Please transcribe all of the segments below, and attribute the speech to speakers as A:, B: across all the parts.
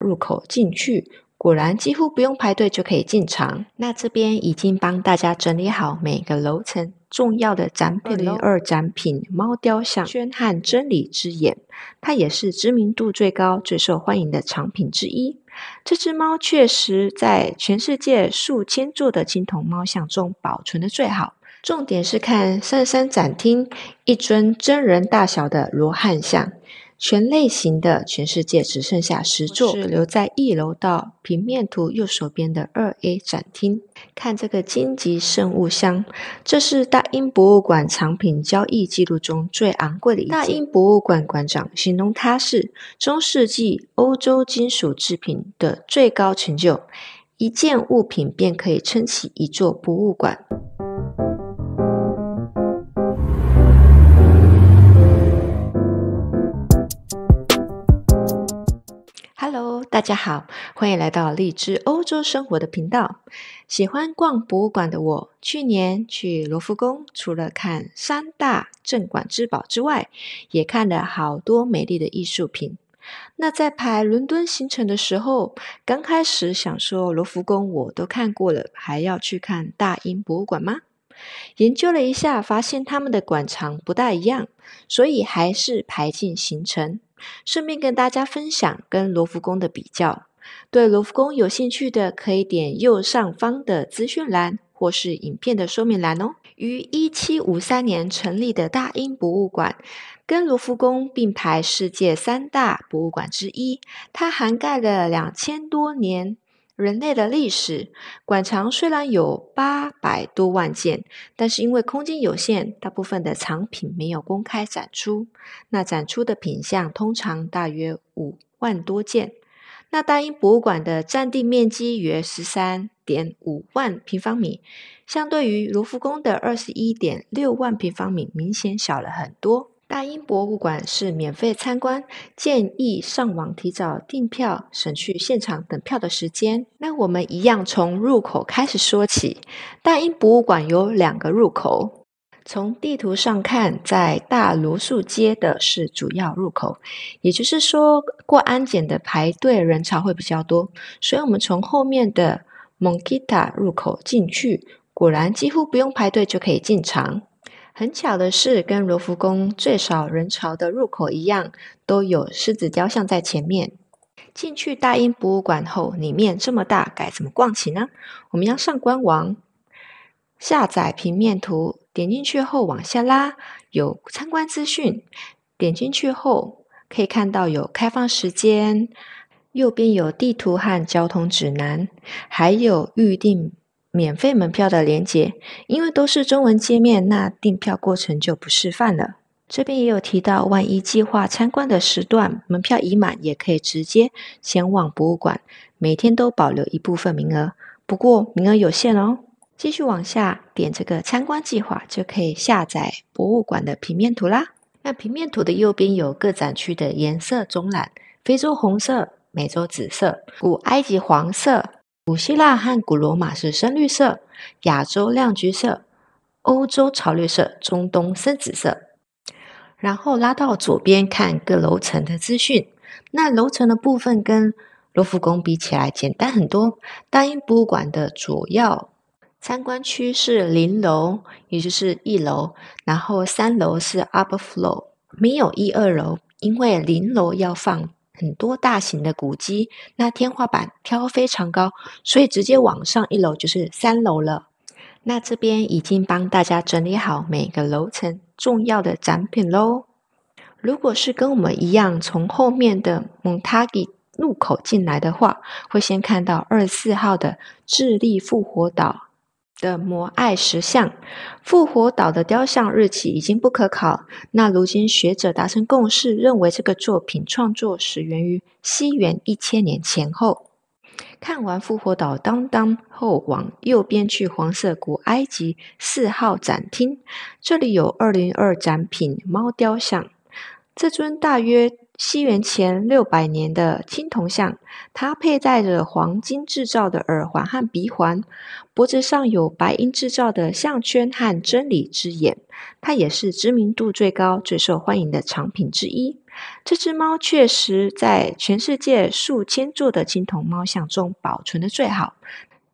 A: 入口进去，果然几乎不用排队就可以进场。那这边已经帮大家整理好每个楼层重要的展品咯。2022展品猫雕像宣汉真理之眼，它也是知名度最高最受欢迎的藏品之一。这只猫确实在全世界数千座的青铜猫像中保存的最好。重点是看33展厅一尊真人大小的罗汉像，全类型的全世界只剩下10座，是留在1楼到平面图右手边的2A 展厅。看这个荆棘圣物箱，这是大英博物馆藏品交易记录中最昂贵的一件。大英博物馆馆长形容它是中世纪欧洲金属制品的最高成就，一件物品便可以撑起一座博物馆。Hello， 大家好，欢迎来到荔枝欧洲生活的频道。喜欢逛博物馆的我，去年去罗浮宫，除了看3大镇馆之宝之外，也看了好多美丽的艺术品。那在排伦敦行程的时候，刚开始想说罗浮宫我都看过了，还要去看大英博物馆吗？研究了一下，发现他们的馆藏不大一样，所以还是排进行程。顺便跟大家分享跟罗浮宫的比较。对罗浮宫有兴趣的，可以点右上方的资讯栏或是影片的说明栏哦。于1753年成立的大英博物馆，跟罗浮宫并排世界3大博物馆之一，它涵盖了2000多年人类的历史。馆藏虽然有800多万件，但是因为空间有限，大部分的藏品没有公开展出。那展出的品项通常大约5万多件。那大英博物馆的占地面积约 13.5 万平方米，相对于罗浮宫的 21.6 万平方米明显小了很多。大英博物馆是免费参观，建议上网提早订票，省去现场等票的时间。那我们一样从入口开始说起。大英博物馆有2个入口，从地图上看，在大罗素街的是主要入口，也就是说过安检的排队人潮会比较多，所以我们从后面的 Monkita 入口进去，果然几乎不用排队就可以进场。很巧的是，跟罗浮宫最少人潮的入口一样，都有狮子雕像在前面。进去大英博物馆后，里面这么大，该怎么逛起呢？我们要上官网，下载平面图，点进去后往下拉，有参观资讯。点进去后，可以看到有开放时间，右边有地图和交通指南，还有预订免费门票的连结。因为都是中文界面，那订票过程就不示范了。这边也有提到，万一计划参观的时段门票已满，也可以直接前往博物馆，每天都保留一部分名额，不过名额有限哦。继续往下点这个参观计划，就可以下载博物馆的平面图啦。那平面图的右边有各展区的颜色总览，非洲红色，美洲紫色，古埃及黄色，古希腊和古罗马是深绿色，亚洲亮橘色，欧洲草绿色，中东深紫色。然后拉到左边看各楼层的资讯。那楼层的部分跟罗浮宫比起来简单很多。大英博物馆的主要参观区是0楼，也就是1楼，然后3楼是 upper floor， 没有1、2楼，因为0楼要放很多大型的古迹，那天花板挑非常高，所以直接往上1楼就是3楼了。那这边已经帮大家整理好每个楼层重要的展品咯。如果是跟我们一样从后面的蒙塔吉入口进来的话，会先看到24号的智利复活岛的摩艾石像。复活岛的雕像日期已经不可考，那如今学者达成共识，认为这个作品创作始源于西元1000年前后。看完复活岛当当后，往右边去黄色古埃及4号展厅，这里有202展品猫雕像。这尊大约西元前600年的青铜像，它佩戴着黄金制造的耳环和鼻环，脖子上有白银制造的项圈和真理之眼。它也是知名度最高、最受欢迎的藏品之一。这只猫确实在全世界数千座的青铜猫像中保存得最好。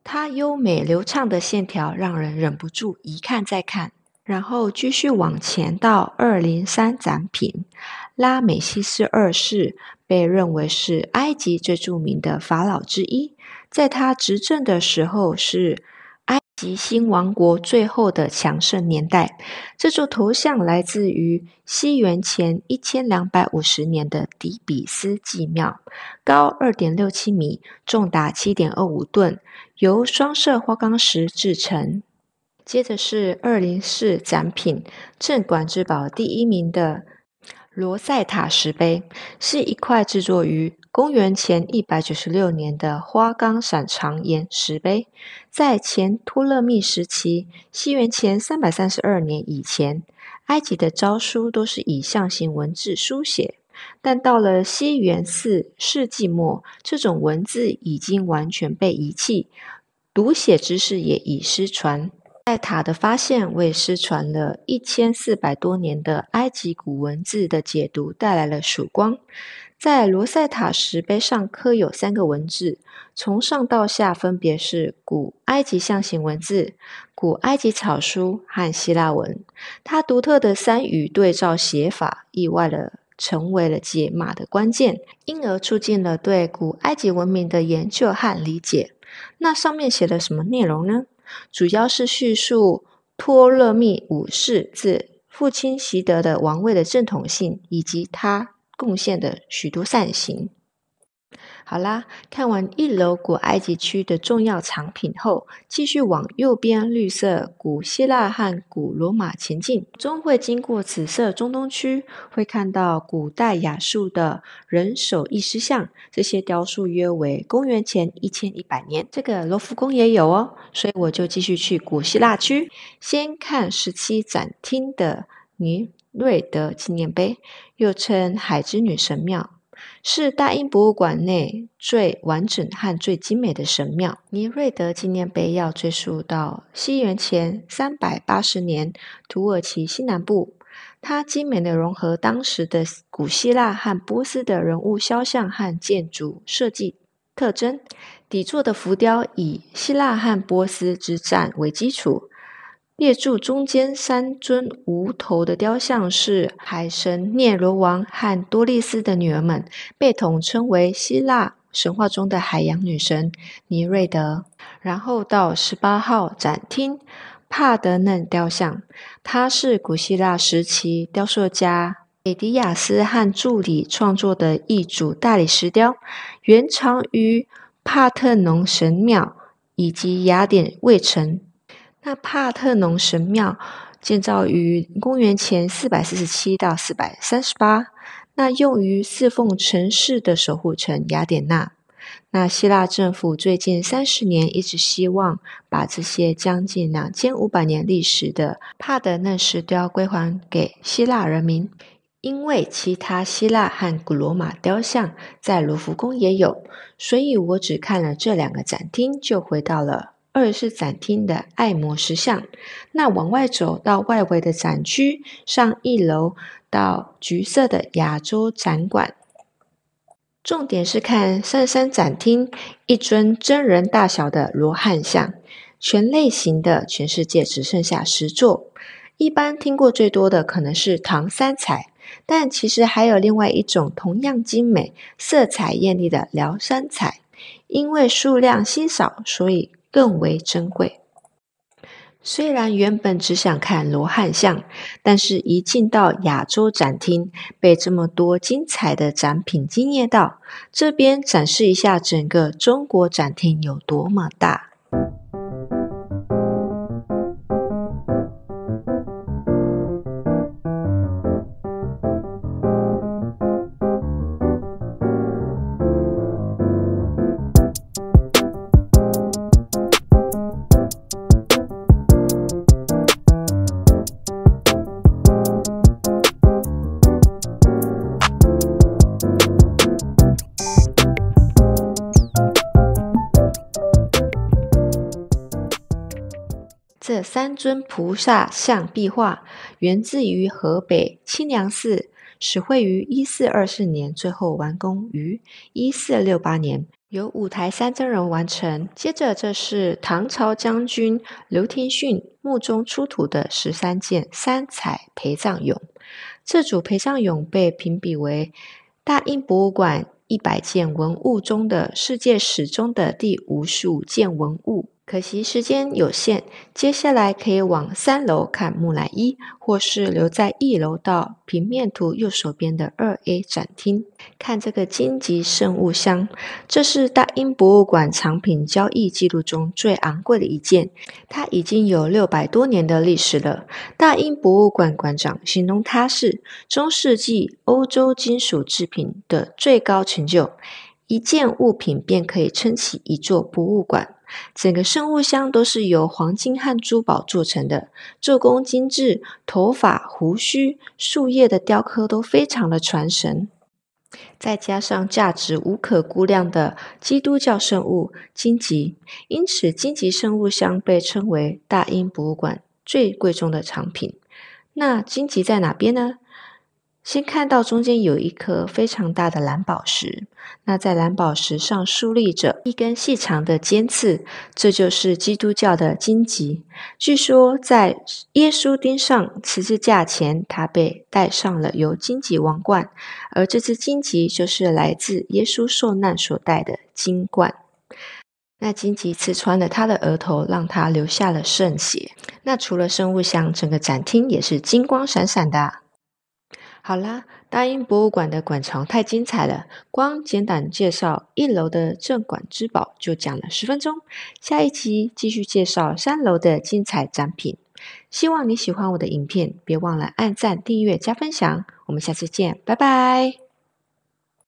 A: 它优美流畅的线条让人忍不住一看再看。然后继续往前到203展品，拉美西斯二世被认为是埃及最著名的法老之一，在他执政的时候是埃及新王国最后的强盛年代。这座头像来自于西元前1250年的底比斯祭庙，高2.67米，重达7.25吨，由双色花岗石制成。接着是204展品，镇馆之宝第1名的罗塞塔石碑，是一块制作于公元前196年的花岗闪长岩石碑。在前托勒密时期，西元前332年以前，埃及的诏书都是以象形文字书写，但到了西元4世纪末，这种文字已经完全被遗弃，读写知识也已失传。盖塔的发现为失传了1400多年的埃及古文字的解读带来了曙光。在罗塞塔石碑上刻有3个文字，从上到下分别是古埃及象形文字、古埃及草书和希腊文。它独特的3语对照写法意外地成为了解码的关键，因而促进了对古埃及文明的研究和理解。那上面写了什么内容呢？主要是叙述托勒密五世自父亲习得的王位的正统性，以及他贡献的许多善行。好啦，看完1楼古埃及区的重要藏品后，继续往右边绿色古希腊和古罗马前进，终会经过紫色中东区，会看到古代亚述的人手艺师像，这些雕塑约为公元前1100年。这个罗浮宫也有哦，所以我就继续去古希腊区，先看17展厅的尼瑞德纪念碑，又称海之女神庙。是大英博物馆内最完整和最精美的神庙。尼瑞德纪念碑要追溯到西元前380年土耳其西南部，它精美地融合当时的古希腊和波斯的人物肖像和建筑设计特征。底座的浮雕以希腊和波斯之战为基础，列柱中间3尊无头的雕像是海神涅罗王和多丽丝的女儿们，被统称为希腊神话中的海洋女神尼瑞德。然后到18号展厅，帕德嫩雕像，它是古希腊时期雕塑家斐迪亚斯和助理创作的一组大理石雕，原藏于帕特农神庙以及雅典卫城。那帕特农神庙建造于公元前447到438，那用于侍奉城市的守护城雅典娜。那希腊政府最近30年一直希望把这些将近2500年历史的帕德嫩石雕归还给希腊人民，因为其他希腊和古罗马雕像在卢浮宫也有，所以我只看了这2个展厅就回到了24展厅的爱摩石像。那往外走到外围的展区，上1楼到橘色的亚洲展馆，重点是看33展厅一尊真人大小的罗汉像，全类型的全世界只剩下10座。一般听过最多的可能是唐三彩，但其实还有另外一种同样精美、色彩艳丽的辽三彩，因为数量稀少，所以更为珍贵。虽然原本只想看罗汉像，但是一进到亚洲展厅，被这么多精彩的展品惊艳到，这边展示一下整个中国展厅有多么大。这3尊菩萨像壁画源自于河北清凉寺，始绘于1424年，最后完工于1468年，由五台山真人完成。接着，这是唐朝将军刘廷逊墓中出土的13件三彩陪葬俑。这组陪葬俑被评比为大英博物馆100件文物中的世界史中的第55件文物。可惜时间有限，接下来可以往3楼看木乃伊，或是留在1楼到平面图右手边的2A 展厅，看这个荆棘圣物箱。这是大英博物馆藏品交易记录中最昂贵的一件，它已经有600多年的历史了。大英博物馆馆长形容它是中世纪欧洲金属制品的最高成就，一件物品便可以撑起一座博物馆。整个圣物箱都是由黄金和珠宝做成的，做工精致，头发、胡须、树叶的雕刻都非常的传神。再加上价值无可估量的基督教圣物荆棘，因此荆棘圣物箱被称为大英博物馆最贵重的藏品。那荆棘在哪边呢？先看到中间有一颗非常大的蓝宝石，那在蓝宝石上竖立着一根细长的尖刺，这就是基督教的荆棘。据说在耶稣钉上十字架前，他被戴上了由荆棘王冠，而这只荆棘就是来自耶稣受难所戴的金冠。那荆棘刺穿了他的额头，让他流下了圣血。那除了圣物箱，整个展厅也是金光闪闪的。好啦，大英博物馆的馆藏太精彩了，光简短介绍1楼的镇馆之宝就讲了10分钟，下一集继续介绍3楼的精彩展品。希望你喜欢我的影片，别忘了按赞、订阅、加分享，我们下次见，拜拜。